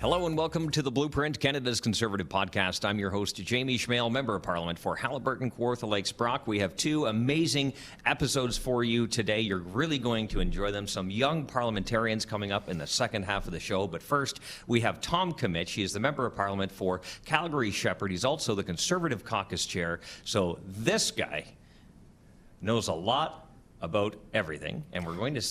Hello and welcome to The Blueprint, Canada's Conservative podcast. I'm your host, Jamie Schmale, Member of Parliament for Haliburton, Kawartha Lakes, Brock. We have two amazing episodes for you today. You're really going to enjoy them. Some young parliamentarians coming up in the second half of the show. But first, we have Tom Kmiec. He is the Member of Parliament for Calgary-Shepherd. He's also the Conservative Caucus Chair. So this guy knows a lot about everything. And we're going to...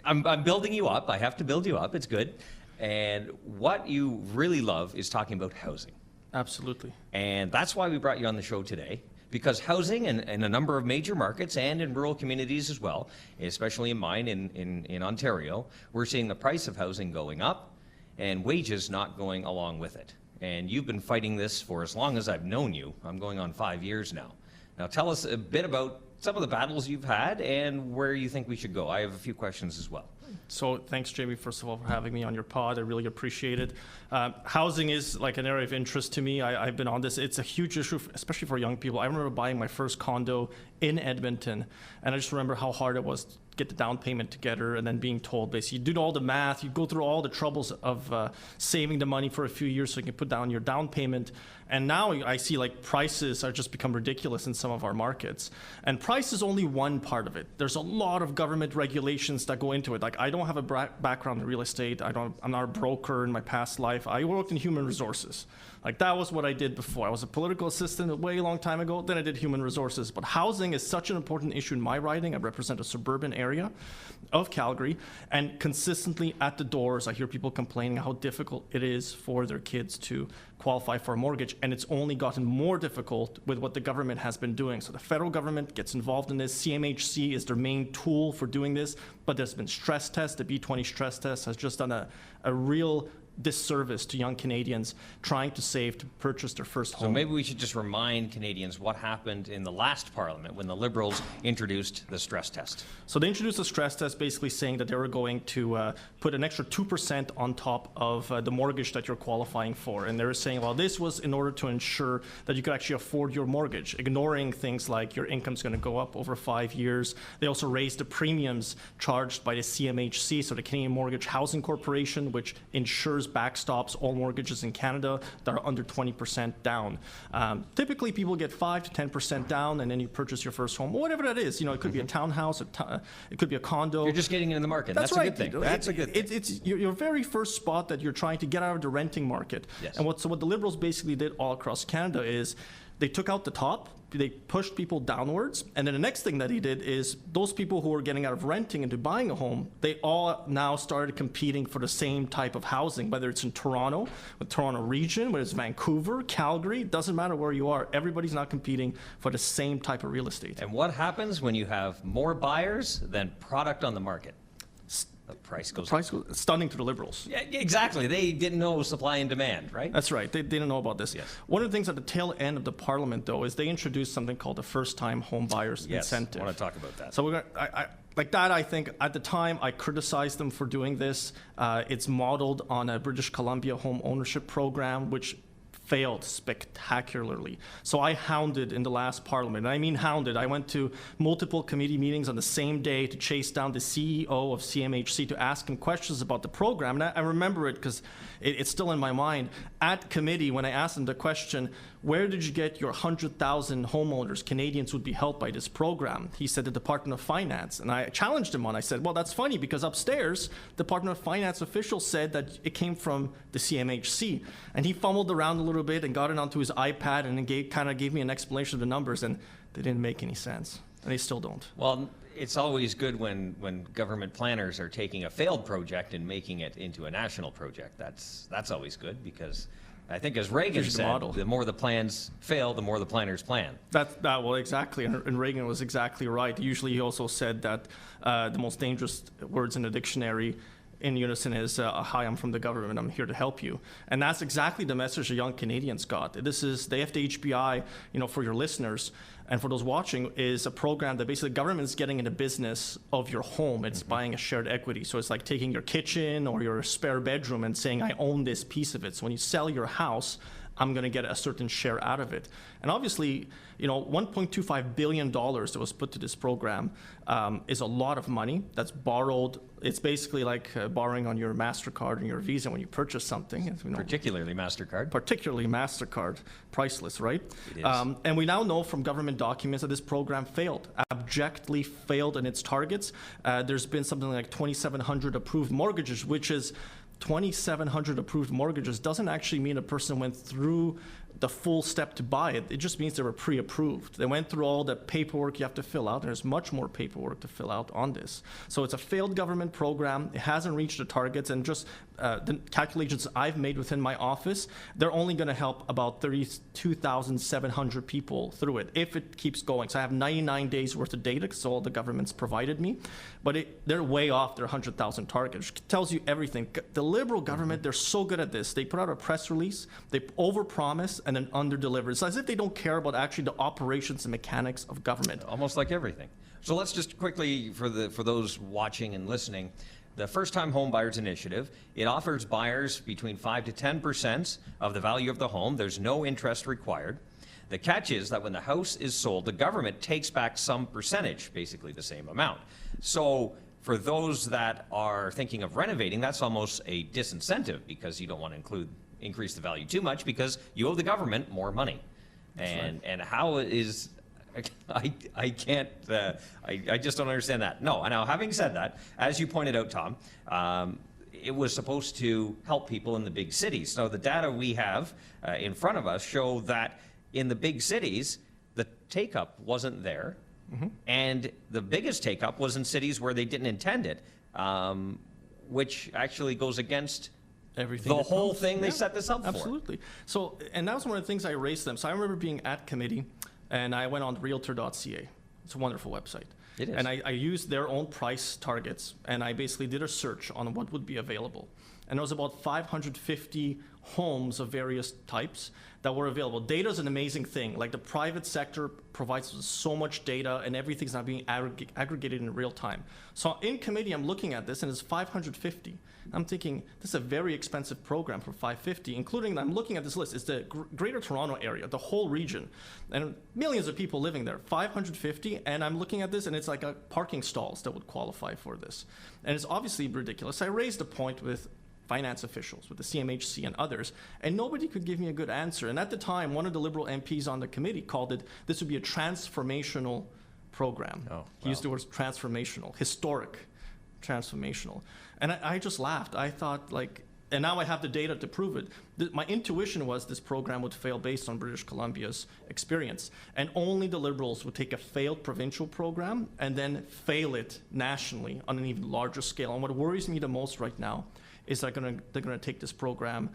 I'm building you up. I have to build you up. It's good. And what you really love is talking about housing. Absolutely. And that's why we brought you on the show today, because housing in a number of major markets and in rural communities as well, especially in mine in Ontario, we're seeing the price of housing going up and wages not going along with it. And you've been fighting this for as long as I've known you. I'm going on 5 years now. Now tell us a bit about some of the battles you've had and where you think we should go. I have a few questions as well. So thanks, Jamie, first of all, for having me on your pod. I really appreciate it. Housing is like an area of interest to me. I've been on this. It's a huge issue, especially for young people. I remember buying my first condo in Edmonton, and I just remember how hard it was to get the down payment together and then being told, basically, you do all the math, you go through all the troubles of saving the money for a few years so you can put down your down payment. And now I see like prices are just become ridiculous in some of our markets. And price is only one part of it. There's a lot of government regulations that go into it. Like I don't have a background in real estate. I'm not a broker in my past life. I worked in human resources. Like that was what I did before. I was a political assistant a way long time ago. Then I did human resources. But housing is such an important issue in my riding. I represent a suburban area of Calgary. And consistently at the doors, I hear people complaining how difficult it is for their kids to qualify for a mortgage. And it's only gotten more difficult with what the government has been doing. So the federal government gets involved in this. CMHC is their main tool for doing this. But there's been stress tests. The B20 stress test has just done a real disservice to young Canadians trying to save to purchase their first home. So maybe we should just remind Canadians what happened in the last Parliament when the Liberals introduced the stress test. So they introduced a stress test basically saying that they were going to put an extra 2% on top of the mortgage that you're qualifying for. And they were saying, well, this was in order to ensure that you could actually afford your mortgage, ignoring things like your income's going to go up over 5 years. They also raised the premiums charged by the CMHC, so the Canadian Mortgage Housing Corporation, which ensures backstops all mortgages in Canada that are under 20% down. Typically, people get 5 to 10% down, and then you purchase your first home, whatever that is. You know, it could be a townhouse, it could be a condo. You're just getting into the market. That's right. A good thing. That's a good thing. It's your very first spot that you're trying to get out of the renting market. Yes. And what the Liberals basically did all across Canada is they took out the top, they pushed people downwards, and then the next thing that he did is those people who were getting out of renting into buying a home, they all now started competing for the same type of housing, whether it's in Toronto, the Toronto region, whether it's Vancouver, Calgary, doesn't matter where you are, everybody's now competing for the same type of real estate. And what happens when you have more buyers than product on the market? The price goes stunning to the Liberals. Yeah, exactly. They didn't know supply and demand, right? That's right. They didn't know about this. Yes. One of the things at the tail end of the Parliament, though, is they introduced something called the first-time home buyers incentive. I want to talk about that. So like that, I think at the time I criticized them for doing this. It's modeled on a British Columbia home ownership program, which failed spectacularly. So I hounded in the last Parliament, and I mean hounded. I went to multiple committee meetings on the same day to chase down the CEO of CMHC to ask him questions about the program. And I remember it because it's still in my mind. At committee, when I asked him the question, where did you get your 100,000 homeowners, Canadians, would be helped by this program? He said the Department of Finance. And I challenged him on. I said, well, that's funny because upstairs, the Department of Finance officials said that it came from the CMHC. And he fumbled around a little bit and got it onto his iPad and then kind of gave me an explanation of the numbers, and they didn't make any sense. And they still don't. Well, it's always good when government planners are taking a failed project and making it into a national project. That's always good because I think, as Reagan said, the more the plans fail, the more the planners plan. Well, exactly, and Reagan was exactly right. Usually he also said that the most dangerous words in the dictionary in unison is, hi, I'm from the government, I'm here to help you. And that's exactly the message the young Canadians got. This is the FDHBI, for your listeners, and for those watching, is a program that basically the government is getting in the business of your home. It's buying a shared equity. So it's like taking your kitchen or your spare bedroom and saying, I own this piece of it. So when you sell your house, I'm going to get a certain share out of it. And obviously, $1.25 billion that was put to this program is a lot of money that's borrowed. It's basically like borrowing on your MasterCard and your Visa when you purchase something. Particularly MasterCard. Particularly MasterCard, priceless, right? It is. And we now know from government documents that this program failed, abjectly failed in its targets. There's been something like 2,700 approved mortgages, which is 2,700 approved mortgages doesn't actually mean a person went through the full step to buy it. It just means they were pre-approved. They went through all the paperwork you have to fill out. There's much more paperwork to fill out on this. So it's a failed government program. It hasn't reached the targets, and just the calculations I've made within my office, they're only going to help about 32,700 people through it if it keeps going. So I have 99 days worth of data because all the government's provided me, but they're way off their 100,000 target, which tells you everything. The Liberal government, they're so good at this. They put out a press release, they overpromise and then underdeliver. It's as if they don't care about actually the operations and mechanics of government. Almost like everything. So let's just quickly, for those watching and listening, the First-Time Home Buyers Initiative, it offers buyers between 5 to 10% of the value of the home. There's no interest required. The catch is that when the house is sold, the government takes back some percentage, basically the same amount. So for those that are thinking of renovating, that's almost a disincentive because you don't want to increase the value too much because you owe the government more money. And how is... I can't, I just don't understand that. No, now having said that, as you pointed out, Tom, it was supposed to help people in the big cities. So the data we have in front of us show that in the big cities, the take-up wasn't there. Mm-hmm. And the biggest take-up was in cities where they didn't intend it, which actually goes against everything. The whole thing they set this up for. Absolutely. So, and that was one of the things I raised them. So I remember being at committee, and I went on realtor.ca. It's a wonderful website. It is. And I used their own price targets, and I basically did a search on what would be available. And there was about 550 homes of various types that were available. Data is an amazing thing. Like the private sector provides so much data, and everything's now being aggregated in real time. So in committee, I'm looking at this, and it's 550. I'm thinking, this is a very expensive program for 550, including, I'm looking at this list, it's the Greater Toronto area, the whole region, and millions of people living there, 550, and I'm looking at this, and it's like parking stalls that would qualify for this. And it's obviously ridiculous. I raised a point with finance officials, with the CMHC and others, and nobody could give me a good answer. And at the time, one of the Liberal MPs on the committee called it, this would be a transformational program. Oh, wow. He used the words transformational, historic, transformational. And I just laughed. I thought, like, and now I have the data to prove it. My intuition was this program would fail based on British Columbia's experience. And only the Liberals would take a failed provincial program and then fail it nationally on an even larger scale. And what worries me the most right now is they're going to take this program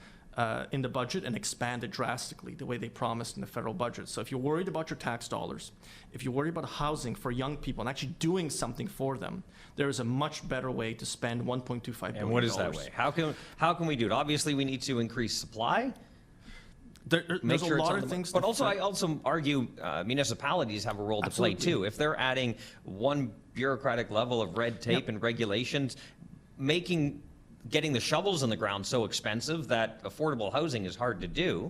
in the budget and expand it drastically the way they promised in the federal budget. So if you're worried about your tax dollars, if you're worried about housing for young people and actually doing something for them, there is a much better way to spend $1.25 billion. And what is that way? How can we do it? Obviously, we need to increase supply. There's a lot of things. But also, I also argue municipalities have a role to play too. If they're adding one bureaucratic level of red tape and regulations, getting the shovels in the ground so expensive that affordable housing is hard to do.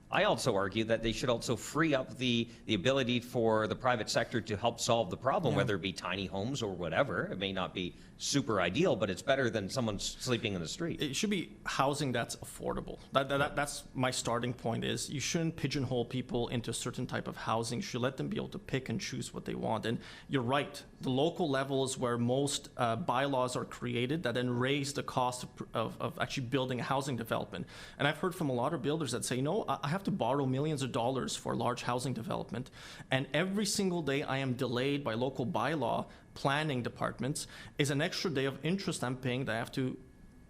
I also argue that they should also free up the ability for the private sector to help solve the problem, whether it be tiny homes or whatever. It may not be super ideal, but it's better than someone sleeping in the street. It should be housing that's affordable. That's my starting point is you shouldn't pigeonhole people into a certain type of housing. You should let them be able to pick and choose what they want. And you're right, the local level is where most bylaws are created that then raise the cost of actually building a housing development. And I've heard from a lot of builders that say, I have to borrow millions of dollars for large housing development, and every single day I am delayed by local bylaw planning departments is an extra day of interest I'm paying that I have to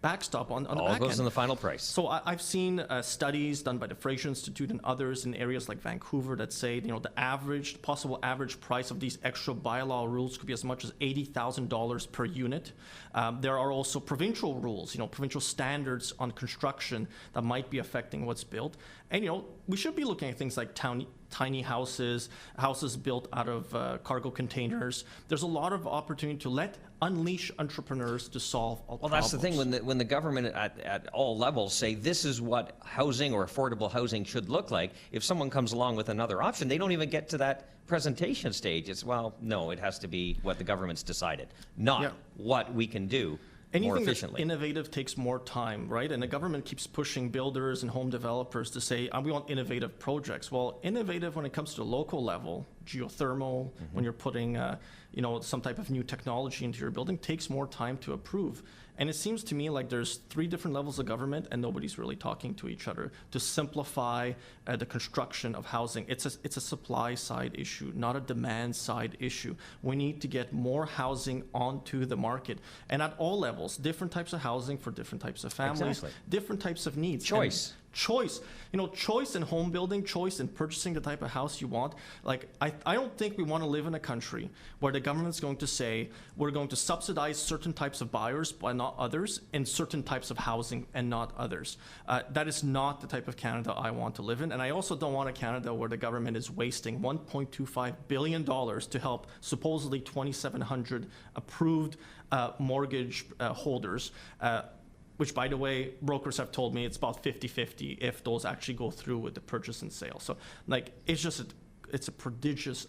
backstop on the back end. All goes in the final price. So I've seen studies done by the Fraser Institute and others in areas like Vancouver that say, the possible average price of these extra bylaw rules could be as much as $80,000 per unit. There are also provincial rules, provincial standards on construction that might be affecting what's built. And, we should be looking at things like town tiny houses built out of cargo containers. There's a lot of opportunity to unleash entrepreneurs to solve all problems. Well, that's the thing, when the government at all levels say this is what housing or affordable housing should look like, if someone comes along with another option, they don't even get to that presentation stage. It's, well, no, it has to be what the government's decided, not what we can do more efficiently. Anything that's innovative takes more time, right? And the government keeps pushing builders and home developers to say, we want innovative projects. Well, innovative when it comes to the local level, geothermal, when you're putting some type of new technology into your building, takes more time to approve. And it seems to me like there's 3 different levels of government and nobody's really talking to each other to simplify the construction of housing. It's a supply side issue, not a demand side issue. We need to get more housing onto the market. And at all levels, different types of housing for different types of families, different types of needs. Choice. Choice in home building, choice in purchasing the type of house you want. Like, I don't think we want to live in a country where the government's going to say we're going to subsidize certain types of buyers but not others, and certain types of housing and not others. That is not the type of Canada I want to live in. And I also don't want a Canada where the government is wasting $1.25 billion to help supposedly 2,700 approved mortgage holders, which, by the way, brokers have told me it's about 50-50 if those actually go through with the purchase and sale. So, it's a prodigious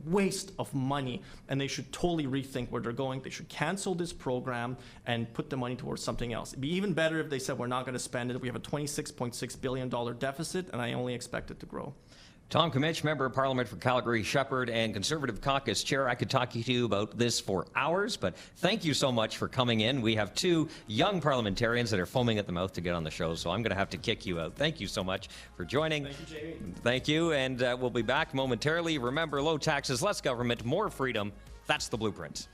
waste of money, and they should totally rethink where they're going. They should cancel this program and put the money towards something else. It'd be even better if they said we're not going to spend it. We have a $26.6 billion deficit, and I only expect it to grow. Tom Kmiec, Member of Parliament for Calgary Shepherd and Conservative Caucus Chair. I could talk to you about this for hours, but thank you so much for coming in. We have 2 young parliamentarians that are foaming at the mouth to get on the show, so I'm going to have to kick you out. Thank you so much for joining. Thank you, Jamie. Thank you, and we'll be back momentarily. Remember, low taxes, less government, more freedom. That's the blueprint.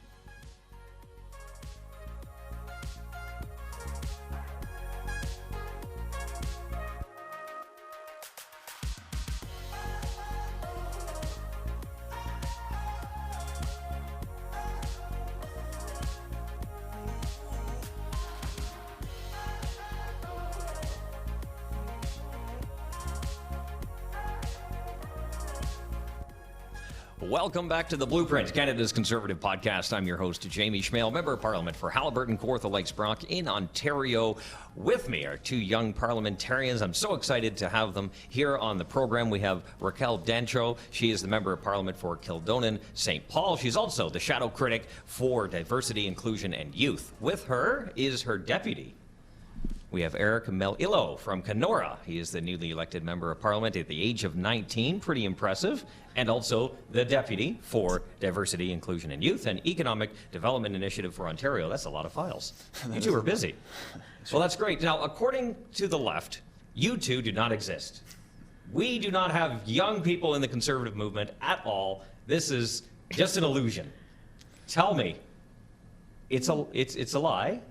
Welcome back to The Blueprint, Canada's Conservative podcast. I'm your host, Jamie Schmale, Member of Parliament for Haliburton, Kawartha Lakes Brock in Ontario. With me are 2 young parliamentarians. I'm so excited to have them here on the program. We have Raquel Dancho. She is the Member of Parliament for Kildonan-St. Paul. She's also the shadow critic for Diversity, Inclusion and Youth. With her is her deputy. We have Eric Melillo from Kenora. He is the newly elected Member of Parliament at the age of 19. Pretty impressive. And also the Deputy for Diversity, Inclusion and Youth and Economic Development Initiative for Ontario. That's a lot of files. You 2 are busy. Well, that's great. Now, according to the left, you 2 do not exist. We do not have young people in the Conservative movement at all. This is just an illusion. Tell me, it's a lie.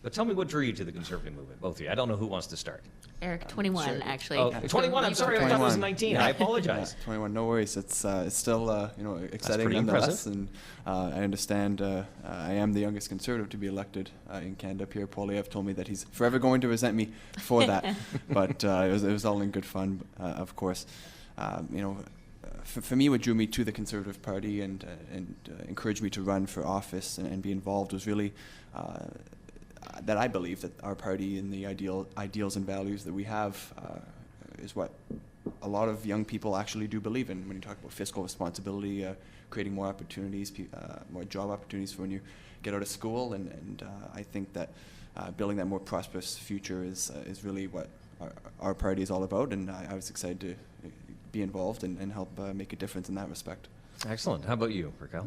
But tell me what drew you to the Conservative movement, both of you. I don't know who wants to start. Eric, 21, actually. Oh, 21, I'm sorry, I thought it was 19. Yeah. I apologize. 21, no worries. It's still exciting nonetheless. And I understand I am the youngest Conservative to be elected in Canada. Pierre Poilievre told me that he's forever going to resent me for that. But it was all in good fun, of course. For me, what drew me to the Conservative Party and encouraged me to run for office and be involved was really that I believe that our party and the ideals and values that we have is what a lot of young people actually do believe in. When you talk about fiscal responsibility, creating more opportunities, more job opportunities for when you get out of school, and I think that building that more prosperous future is really what our party is all about, and I was excited to be involved and help make a difference in that respect. Excellent. How about you, Raquel?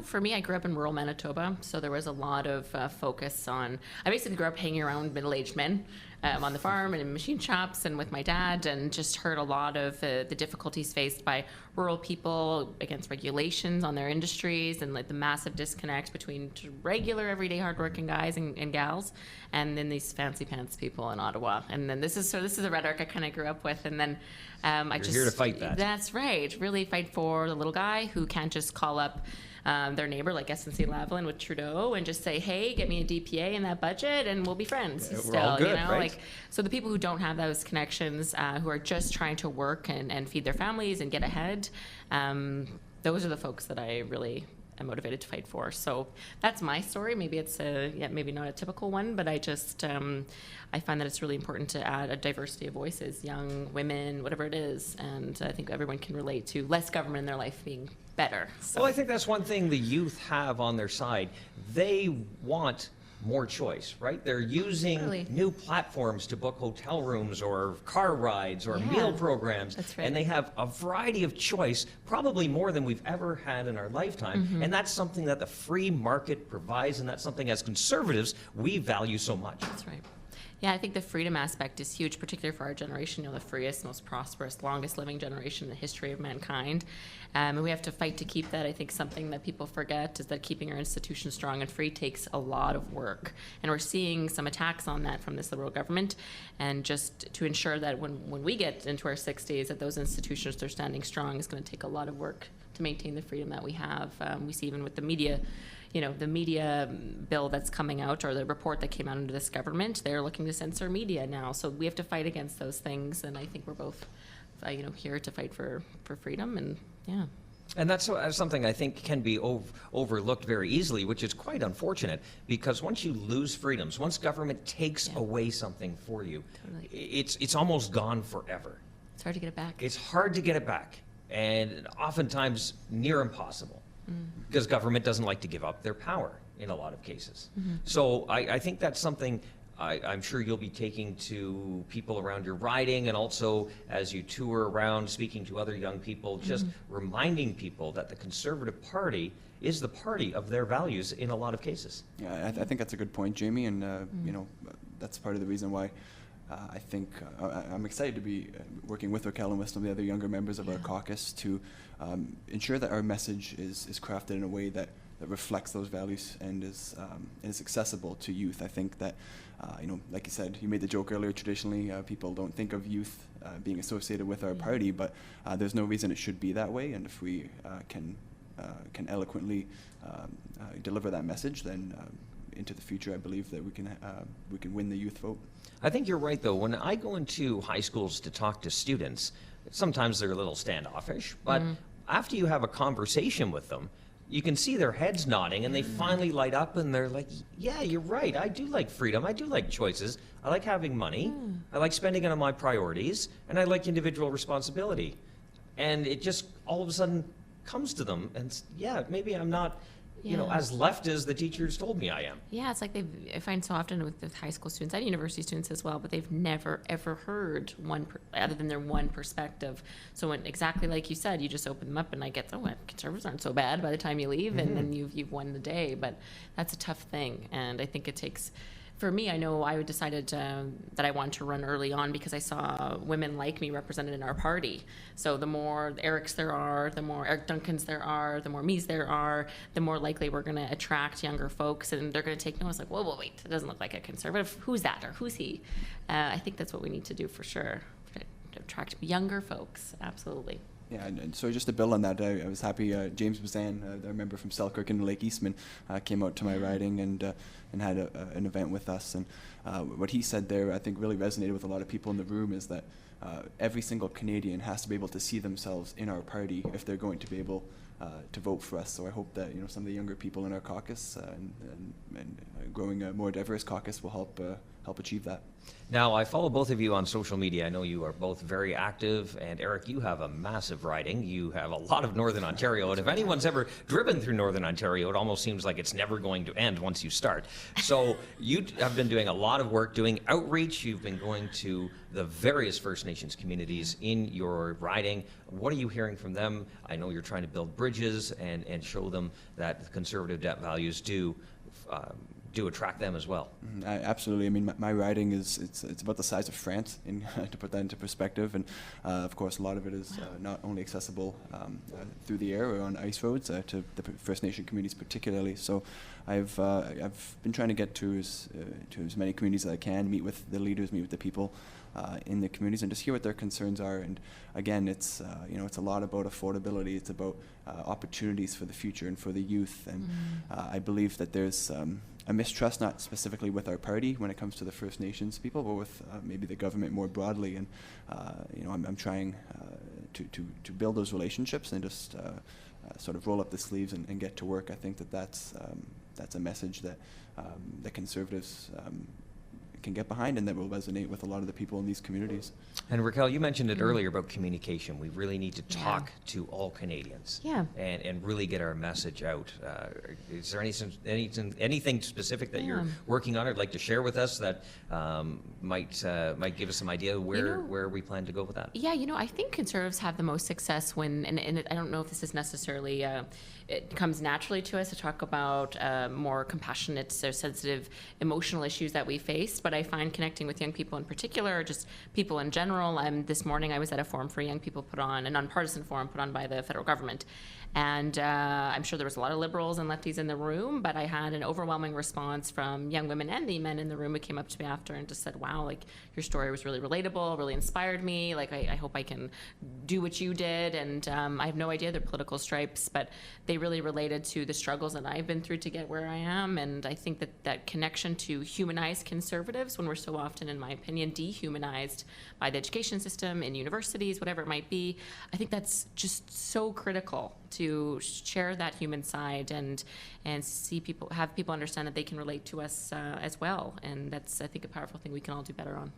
For me, I grew up in rural Manitoba, so there was a lot of focus on. I basically grew up hanging around middle-aged men on the farm and in machine shops and with my dad, and just heard a lot of the difficulties faced by rural people against regulations on their industries, and like the massive disconnect between regular, everyday, hardworking guys and gals, and then these fancy pants people in Ottawa. And then this is the rhetoric I kind of grew up with, and then You're here to fight that. That's right. Really fight for the little guy who can't just call up their neighbor, like SNC-Lavalin with Trudeau, and just say, hey, get me a DPA in that budget and we'll be friends. Yeah, still, we're all good, you know? right? Like, so the people who don't have those connections, who are just trying to work and feed their families and get ahead, those are the folks that I really am motivated to fight for. So that's my story. Maybe it's maybe not a typical one, but I just I find that it's really important to add a diversity of voices, young women, whatever it is, and I think everyone can relate to less government in their life being better. So. Well, I think that's one thing the youth have on their side. They want more choice, right? They're using Totally. new platforms to book hotel rooms or car rides or meal programs. That's right. And they have a variety of choice, probably more than we've ever had in our lifetime. Mm-hmm. And that's something that the free market provides, and that's something as conservatives we value so much. That's right. Yeah, I think the freedom aspect is huge, particularly for our generation, the freest, most prosperous, longest living generation in the history of mankind. And we have to fight to keep that. I think something that people forget is that keeping our institutions strong and free takes a lot of work. And we're seeing some attacks on that from this Liberal government. And just to ensure that when we get into our 60s, that those institutions are standing strong is going to take a lot of work to maintain the freedom that we have. We see even with the media, the media bill that's coming out, or the report that came out under this government, they're looking to censor media now. So we have to fight against those things, and I think we're both, here to fight for freedom, and yeah. And that's something I think can be overlooked very easily, which is quite unfortunate, because once you lose freedoms, once government takes away something for you, Totally. it's almost gone forever. It's hard to get it back. It's hard to get it back, and oftentimes near impossible. Because government doesn't like to give up their power in a lot of cases. So I think that's something I'm sure you'll be taking to people around your riding, and also as you tour around speaking to other young people, just reminding people that the Conservative Party is the party of their values in a lot of cases. Yeah, I think that's a good point, Jamie, and that's part of the reason why I think I'm excited to be working with Raquel and with some of the other younger members of our caucus to ensure that our message is crafted in a way that reflects those values and is accessible to youth. I think that, like you said, you made the joke earlier, traditionally people don't think of youth being associated with our party, but there's no reason it should be that way, and if we can eloquently deliver that message, then into the future, I believe that we can win the youth vote. I think you're right, though. When I go into high schools to talk to students, sometimes they're a little standoffish, but after you have a conversation with them, you can see their heads nodding, and they finally light up, and they're like, yeah, you're right. I do like freedom. I do like choices. I like having money. I like spending it on my priorities, and I like individual responsibility. And it just all of a sudden comes to them, and yeah, maybe I'm not as left as the teachers told me I am. Yeah, it's like I find so often with high school students and university students as well, but they've never ever heard other than their one perspective. So when, exactly like you said, you just open them up, and I get, conservatives aren't so bad by the time you leave, and then you've won the day. But that's a tough thing, and I think it takes. For me, I know I decided that I wanted to run early on because I saw women like me represented in our party. So the more Erics there are, the more Eric Duncans there are, the more me's there are, the more likely we're going to attract younger folks, and they're going to take notice, like, whoa, wait, it doesn't look like a conservative. Who's that, or who's he? I think that's what we need to do for sure, to attract younger folks, absolutely. Yeah, and so just to build on that, I was happy James Bazan, our member from Selkirk and Lake Eastman, came out to my riding and had an event with us. And what he said there, I think, really resonated with a lot of people in the room, is that every single Canadian has to be able to see themselves in our party if they're going to be able to vote for us. So I hope that some of the younger people in our caucus and growing a more diverse caucus will help achieve that. Now, I follow both of you on social media. I know you are both very active, and Eric, you have a massive riding. You have a lot of Northern Ontario, and if anyone's ever driven through Northern Ontario, it almost seems like it's never going to end once you start. So you have been doing a lot of work, doing outreach. You've been going to the various First Nations communities in your riding. What are you hearing from them? I know you're trying to build bridges and show them that conservative values do attract them as well. Absolutely. I mean, my riding it's about the size of France, to put that into perspective, and of course a lot of it is not only accessible through the air or on ice roads to the First Nation communities particularly. So I've been trying to get to as many communities as I can, meet with the leaders, meet with the people, in the communities and just hear what their concerns are. And again, it's it's a lot about affordability. It's about opportunities for the future and for the youth. And I believe that there's a mistrust, not specifically with our party when it comes to the First Nations people, but with maybe the government more broadly. And I'm trying to build those relationships and just sort of roll up the sleeves and get to work. I think that's a message that the Conservatives can get behind and that will resonate with a lot of the people in these communities. And Raquel, you mentioned it earlier about communication. We really need to talk to all Canadians and really get our message out. Is there anything specific that you're working on or like to share with us that might give us some idea where we plan to go with that? Yeah, I think Conservatives have the most success when, and I don't know if this is necessarily, it comes naturally to us to talk about more compassionate, so sensitive, emotional issues that we face, but I find connecting with young people in particular, or just people in general. This morning I was at a forum for young people put on, a nonpartisan forum put on by the federal government. And I'm sure there was a lot of liberals and lefties in the room, but I had an overwhelming response from young women and the men in the room who came up to me after and just said, wow, like your story was really relatable, really inspired me. Like I hope I can do what you did. And I have no idea their political stripes, but they really related to the struggles that I've been through to get where I am. And I think that connection to humanize Conservatives when we're so often, in my opinion, dehumanized by the education system, in universities, whatever it might be, I think that's just so critical to share that human side and have people understand that they can relate to us as well. And that's, I think, a powerful thing we can all do better on.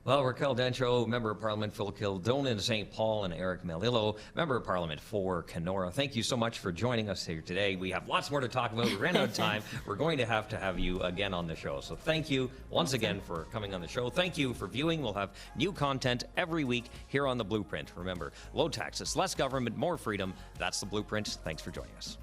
Well, Raquel Dancho, Member of Parliament for Kildonan-St. Paul, and Eric Melillo, Member of Parliament for Kenora. Thank you so much for joining us here today. We have lots more to talk about. We ran out of time. We're going to have you again on the show. So thank you once again for coming on the show. Thank you for viewing. We'll have new content every week here on The Blueprint. Remember, low taxes, less government, more freedom. That's The Blueprint. Thanks for joining us.